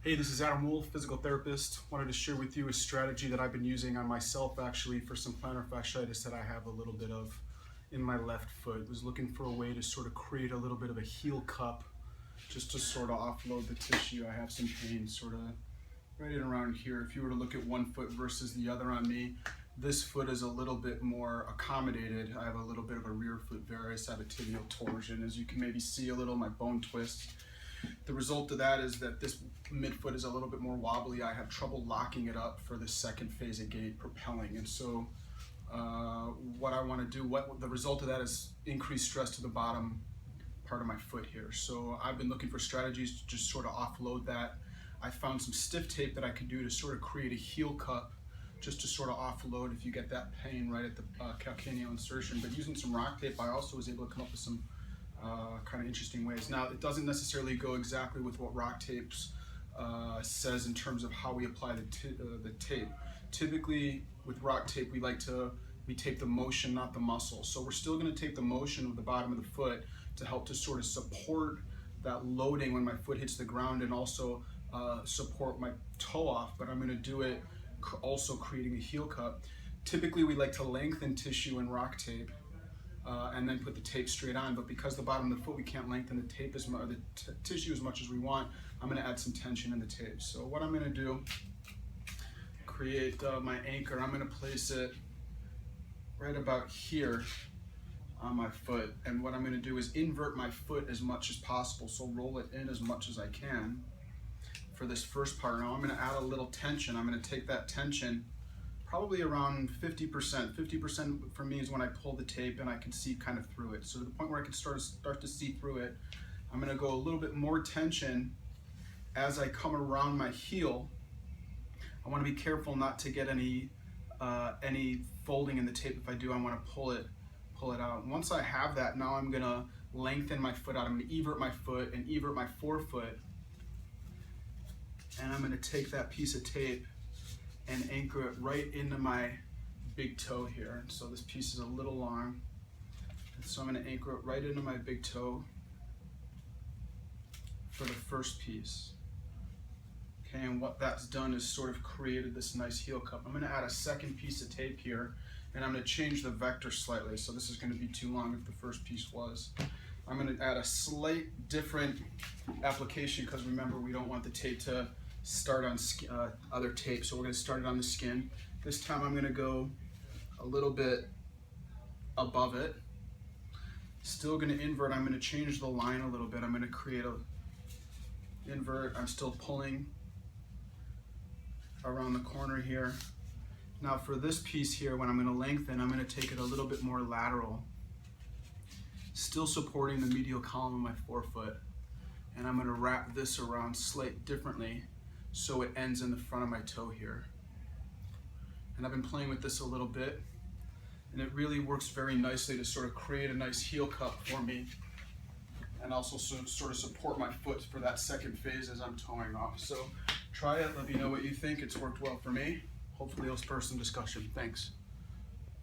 Hey, this is Adam Wolf, physical therapist. Wanted to share with you a strategy that I've been using on myself actually for some plantar fasciitis that I have a little bit of in my left foot. Was looking for a way to sort of create a little bit of a heel cup just to sort of offload the tissue. I have some pain sort of right in around here. If you were to look at one foot versus the other on me, this foot is a little bit more accommodated. I have a little bit of a rear foot varus. I have a tibial torsion. As you can maybe see a little, my bone twists. The result of that is that this midfoot is a little bit more wobbly. I have trouble locking it up for the second phase of gait, propelling. And so what I want to do, the result of that is increased stress to the bottom part of my foot here. So I've been looking for strategies to just sort of offload that. I found some stiff tape that I could do to sort of create a heel cup, just to sort of offload if you get that pain right at the calcaneal insertion. But using some Rocktape, I also was able to come up with some kind of interesting ways. Now, it doesn't necessarily go exactly with what Rocktape says in terms of how we apply the tape. Typically, with Rocktape, we tape the motion, not the muscle. So we're still going to tape the motion of the bottom of the foot to help to sort of support that loading when my foot hits the ground, and also support my toe off. But I'm going to do it also creating a heel cup. Typically, we like to lengthen tissue in Rocktape and then put the tape straight on, but because the bottom of the foot, we can't lengthen the tape as much, or the tissue as much as we want, I'm going to add some tension in the tape. So what I'm going to do, create my anchor. I'm going to place it right about here on my foot, and what I'm going to do is invert my foot as much as possible, so roll it in as much as I can for this first part. Now I'm going to add a little tension. I'm going to take that tension probably around 50%. 50% for me is when I pull the tape and I can see kind of through it. So to the point where I can start to see through it, I'm going to go a little bit more tension as I come around my heel. I want to be careful not to get any folding in the tape. If I do, I want to pull it out. And once I have that, now I'm going to lengthen my foot out. I'm going to evert my foot and evert my forefoot. And I'm going to take that piece of tape and anchor it right into my big toe here. And so this piece is a little long, and so I'm going to anchor it right into my big toe for the first piece. Okay, and what that's done is sort of created this nice heel cup. I'm going to add a second piece of tape here, and I'm going to change the vector slightly. So this is going to be too long if the first piece was. I'm going to add a slight different application, because remember, we don't want the tape to start on other tape, so we're going to start it on the skin. This time I'm going to go a little bit above it. Still going to invert. I'm going to change the line a little bit. I'm going to create a invert. I'm still pulling around the corner here. Now for this piece here, when I'm going to lengthen, I'm going to take it a little bit more lateral, still supporting the medial column of my forefoot, and I'm going to wrap this around slightly differently so it ends in the front of my toe here. And I've been playing with this a little bit, and it really works very nicely to sort of create a nice heel cup for me, and also sort of support my foot for that second phase as I'm toeing off. So try it, let me know what you think. It's worked well for me. Hopefully it'll spur some discussion. Thanks.